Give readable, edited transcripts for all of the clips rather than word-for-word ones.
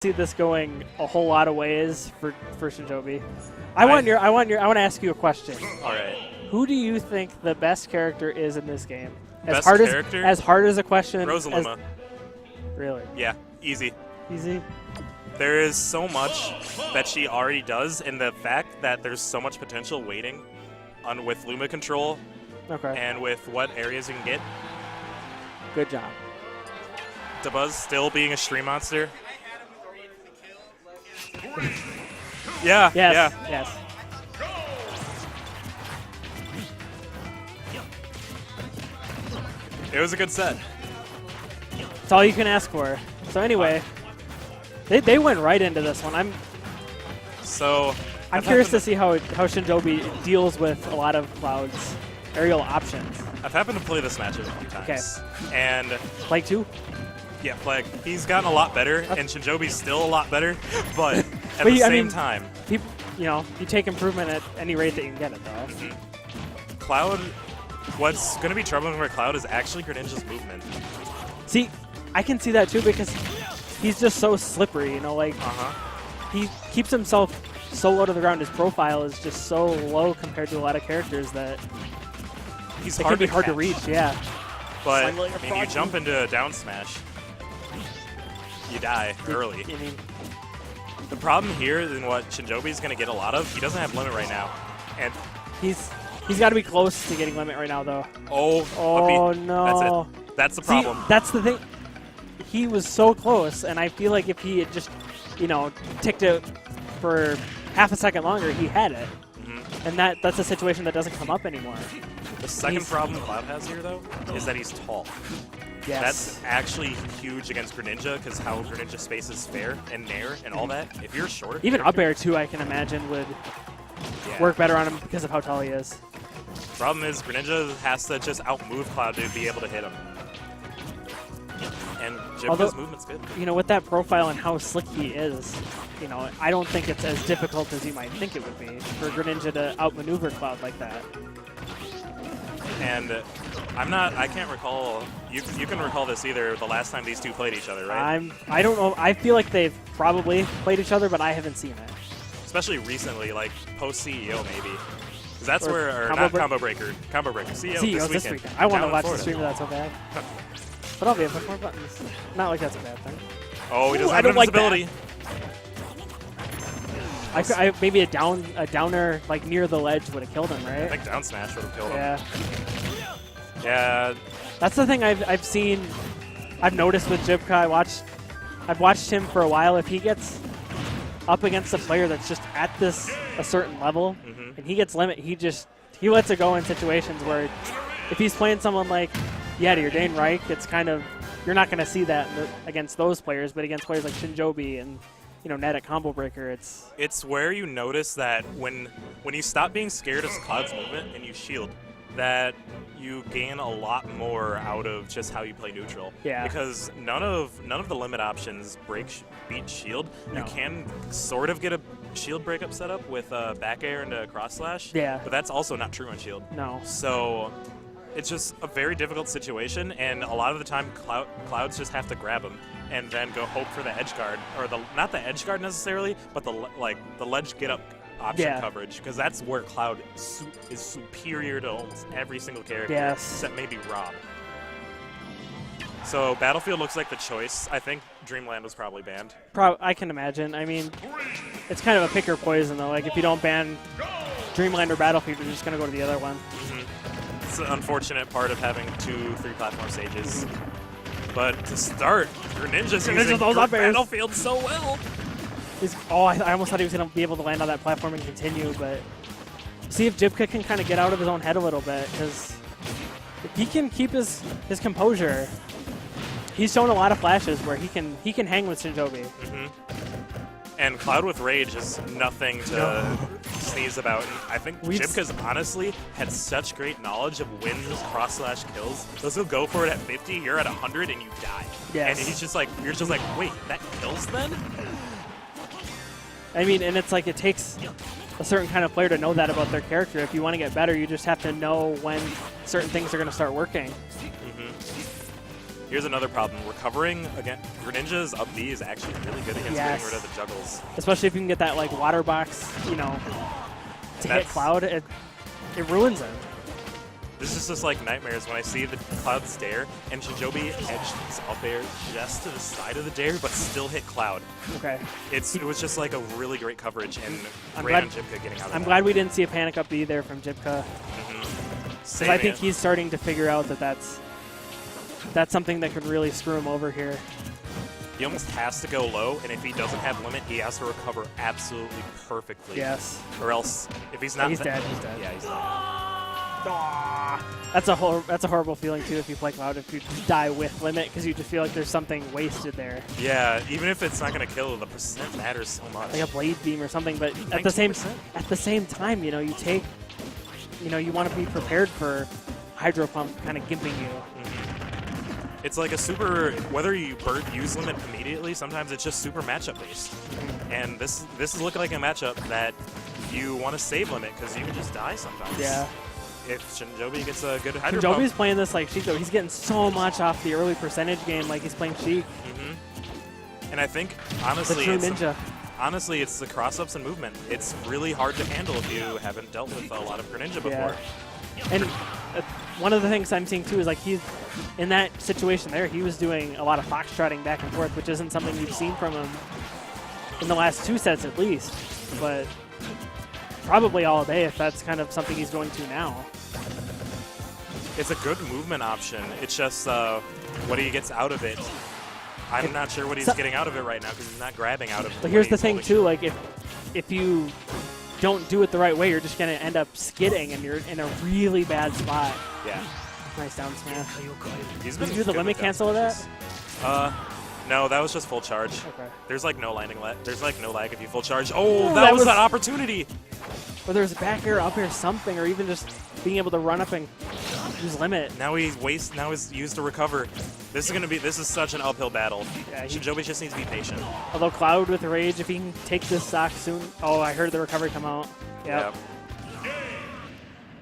see this going a whole lot of ways for Shinjoebi. I want to ask you a question. All right. Who do you think the best character is in this game? Best character? As hard as a question. Rosaluma. Really? Yeah, easy. Easy? There is so much that she already does, and the fact that there's so much potential waiting on with Luma control and with what areas you can get. Good job. Dabuz still being a stream monster. Yeah, yes, yeah. Yes. It was a good set. That's all you can ask for. So anyway, they went right into this one. I'm curious to see how Shinjoebi deals with a lot of Cloud's aerial options. I've happened to play this matchup a few times. Okay. And Flag 2? Yeah, Flag. He's gotten a lot better, and Shinjoebi's still a lot better, but at the same time. People, you take improvement at any rate that you can get it, though. Cloud, what's going to be troubling for Cloud is actually Greninja's movement. See, I can see that too because he's just so slippery, he keeps himself so low to the ground. His profile is just so low compared to a lot of characters that it can be hard to reach, yeah. But you jump into a down smash, you die early. The problem here is what Shinjoebi's going to get a lot of, he doesn't have limit right now. And he's got to be close to getting limit right now, though. Oh no. That's it. That's the problem. See, that's the thing. He was so close, and I feel like if he had just, ticked it for half a second longer, he had it. And that's a situation that doesn't come up anymore. The second problem Cloud has here, though, is that he's tall. Yes. That's actually huge against Greninja because how Greninja spaces fair and nair and all that. If you're shorter, even up air too, I can imagine would work better on him because of how tall he is. Problem is Greninja has to just outmove Cloud to be able to hit him. And Jibca's movement's good. With that profile and how slick he is, I don't think it's as difficult as you might think it would be for Greninja to outmaneuver Cloud like that. And I can't recall, you can recall this either, the last time these two played each other, right? I don't know. I feel like they've probably played each other, but I haven't seen it. Especially recently, like post-CEO maybe. Because that's where, not Combo Breaker, CEO this weekend. I want to watch the stream of that so bad. But I'll be able to more buttons. Not like that's a bad thing. Oh, he doesn't have invincibility. Maybe a downer like near the ledge would have killed him, right? I think down smash would have killed him. Yeah. Yeah. That's the thing I've seen. I've noticed with Jibca. I've watched him for a while. If he gets up against a player that's just at a certain level, and he gets limit, he lets it go in situations where if he's playing someone like or Dane Reich, it's kind of, you're not going to see that against those players, but against players like Shinjoebi and Ned at Combo Breaker, it's where you notice that when you stop being scared of Cloud's movement and you shield, that you gain a lot more out of just how you play neutral. Yeah. Because none of the limit options beat shield. No. You can sort of get a shield breakup setup with back air and a cross slash. Yeah. But that's also not true on shield. No. So it's just a very difficult situation, and a lot of the time Clouds just have to grab him and then go hope for the edge guard, or not the edge guard necessarily, but the ledge get up option coverage, because that's where Cloud is superior to almost every single character, except maybe Rob. So Battlefield looks like the choice. I think Dreamland was probably banned. I can imagine. I mean, it's kind of a pick or poison though. Like if you don't ban Dreamland or Battlefield, you're just gonna go to the other one. It's an unfortunate part of having 2-3 platform stages. But to start, Greninja's using Battlefield so well. I almost thought he was going to be able to land on that platform and continue, but see if Jibca can kind of get out of his own head a little bit, because if he can keep his composure, he's shown a lot of flashes where he can hang with Shinjoebi. And Cloud with Rage is nothing to sneeze about. And I think Jibca's honestly had such great knowledge of when his cross-slash kills. Those will go for it at 50, you're at 100, and you die. Yes. And you're just like, wait, that kills then? I mean, and it's like it takes a certain kind of player to know that about their character. If you want to get better, you just have to know when certain things are going to start working. Here's another problem. Recovering again. Greninja's up B is actually really good against getting rid of the juggles. Especially if you can get that like water box, you know, to hit Cloud, it ruins him. This is just like nightmares when I see the Cloud stare and Shinjoebi edged his up air just to the side of the dare, but still hit Cloud. Okay. It was just like a really great coverage and I'm great glad, on Jibca getting out of I'm that. glad we didn't see a panic up B there from Jibca. Because I think he's starting to figure out that that's something that could really screw him over here. He almost has to go low, and if he doesn't have limit, he has to recover absolutely perfectly. Yes. Or else, if he's not... He's dead, he's dead. Yeah, he's dead. That's a horrible feeling, too, if you play Cloud, if you die with limit, because you just feel like there's something wasted there. Yeah, even if it's not going to kill, the percent matters so much. Like a Blade Beam or something, but at the same time, you know, you want to be prepared for Hydro Pump kind of gimping you. It's like a super, whether you use limit immediately, sometimes it's just super matchup based. And this is looking like a matchup that you want to save limit because you can just die sometimes. Yeah. If Shinjoebi gets a good Hydro Pump. Shinjoebi's playing this like Sheik, though. He's getting so much off the early percentage game like he's playing Sheik. And I think, honestly, the true ninja. Honestly, it's the cross-ups and movement. It's really hard to handle if you haven't dealt with a lot of Greninja before. Yeah. And one of the things I'm seeing, too, is like he's in that situation there, he was doing a lot of foxtrotting back and forth, which isn't something you've seen from him in the last 2 sets at least. But probably all day if that's kind of something he's going to now. It's a good movement option. It's just what he gets out of it. I'm not sure what he's getting out of it right now because he's not grabbing out of it. But here's the thing, too. Like, if you don't do it the right way, you're just going to end up skidding, and you're in a really bad spot. Yeah. Nice down smash. Did you do the limit cancel of that? No, that was just full charge. Okay. There's like no landing there's like no lag if you full charge. Oh, that was an opportunity. Or there's back air, up air, something, or even just being able to run up and use limit. Now he's used to recover. This is such an uphill battle. Yeah, Shinjoebi just needs to be patient. Although Cloud with Rage, if he can take this stock soon. Oh, I heard the recovery come out. Yep.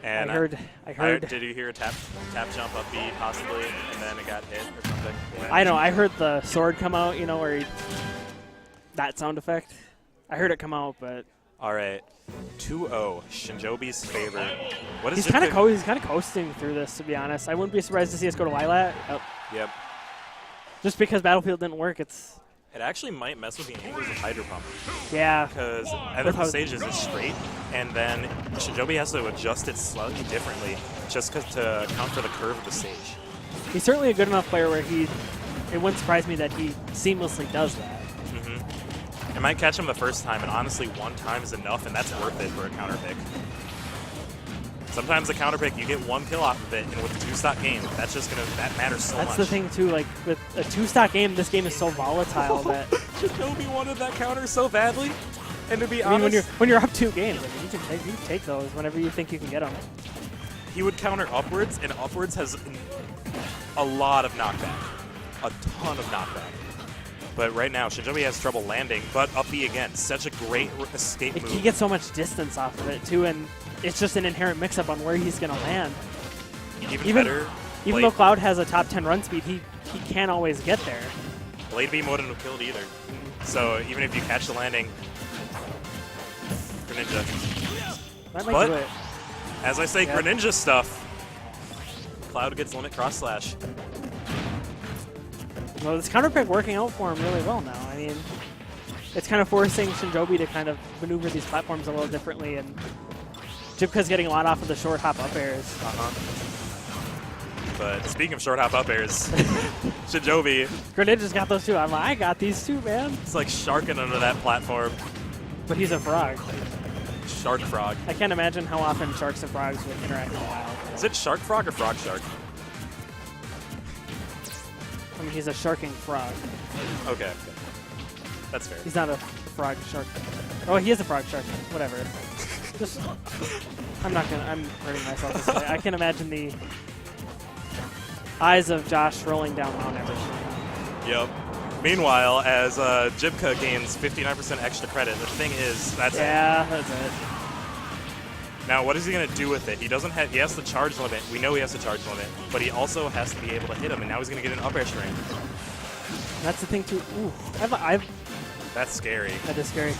And I heard. Did you hear a tap jump up B possibly, and then it got hit or something? Yeah. I know. I heard the sword come out. You know where that sound effect. I heard it come out, but. All right, 2-0, Shinjoebi's favor. What is he's kind of coasting through this, to be honest. I wouldn't be surprised to see us go to Lilat. Oh. Yep. Just because Battlefield didn't work, it actually might mess with the angles of Hydro Pump. Yeah. Because either the stages is straight, and then Shinjoebi has to adjust it slightly differently just to account for the curve of the stage. He's certainly a good enough player where it wouldn't surprise me that he seamlessly does that. It might catch him the first time, and honestly, one time is enough, and that's worth it for a counter pick. Sometimes a counter pick, you get one kill off of it, and with a 2-stock game, that matters so much. That's the thing too. Like with a 2-stock game, this game is so volatile that Shinjoebi wanted that counter so badly, and to be honest, honest, when you're up 2 games, I mean, you take those whenever you think you can get them. He would counter upwards, and upwards has a lot of knockback, a ton of knockback. But right now, Shinjoebi has trouble landing, but up B again. Such a great escape move. He gets so much distance off of it, too, and it's just an inherent mix-up on where he's going to land. Even though Cloud has a top 10 run speed, he can't always get there. Blade Beam wouldn't have killed either. So even if you catch the landing, Greninja. That might do it. As I say, Greninja stuff. Cloud gets limit cross slash. Well, this counter pick working out for him really well now. I mean, it's kind of forcing Shinjoebi to kind of maneuver these platforms a little differently, and Jibca's getting a lot off of the short hop up airs. But speaking of short hop up airs, Shinjoebi. Greninja's got those too. I'm like, I got these too, man. It's like sharking under that platform. But he's a frog. Shark frog. I can't imagine how often sharks and frogs would interact in the wild. Is it shark frog or frog shark? I mean, he's a sharking frog. Okay. That's fair. He's not a frog shark. Oh, he is a frog shark. Whatever. I'm hurting myself this way. I can imagine the eyes of Jaaahsh rolling down Mount Everest. Yep. Meanwhile, as Jibca gains 59% extra credit, the thing is, that's it. Yeah, that's it. Now, what is he going to do with it? He doesn't have. He has the charge limit. We know he has the charge limit, but he also has to be able to hit him. And now he's going to get an up air string. That's the thing too. Ooh, That's scary. that is scary.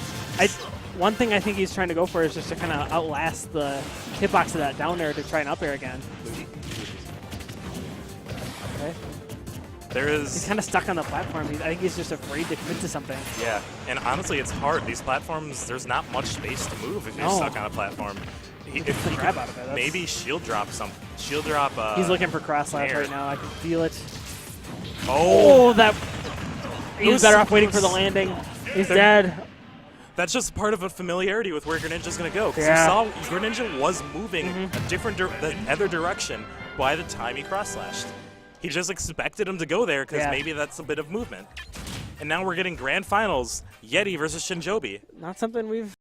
One thing I think he's trying to go for is just to kind of outlast the hitbox of that down air to try and up air again. Okay. He's kind of stuck on the platform. I think he's just afraid to commit to something. Yeah, and honestly, it's hard. These platforms, there's not much space to move if you're stuck on a platform. If he grab out of it, maybe shield drop something. Shield drop. He's looking for cross slash right now. I can feel it. Oh, that. He was better off waiting for the landing. He's dead. That's just part of a familiarity with where Greninja's going to go. Because Yeah. you saw Greninja was moving the other direction by the time he cross slashed. He just expected him to go there because maybe that's a bit of movement. And now we're getting grand finals, Yeti versus Shinjoebi. Not something we've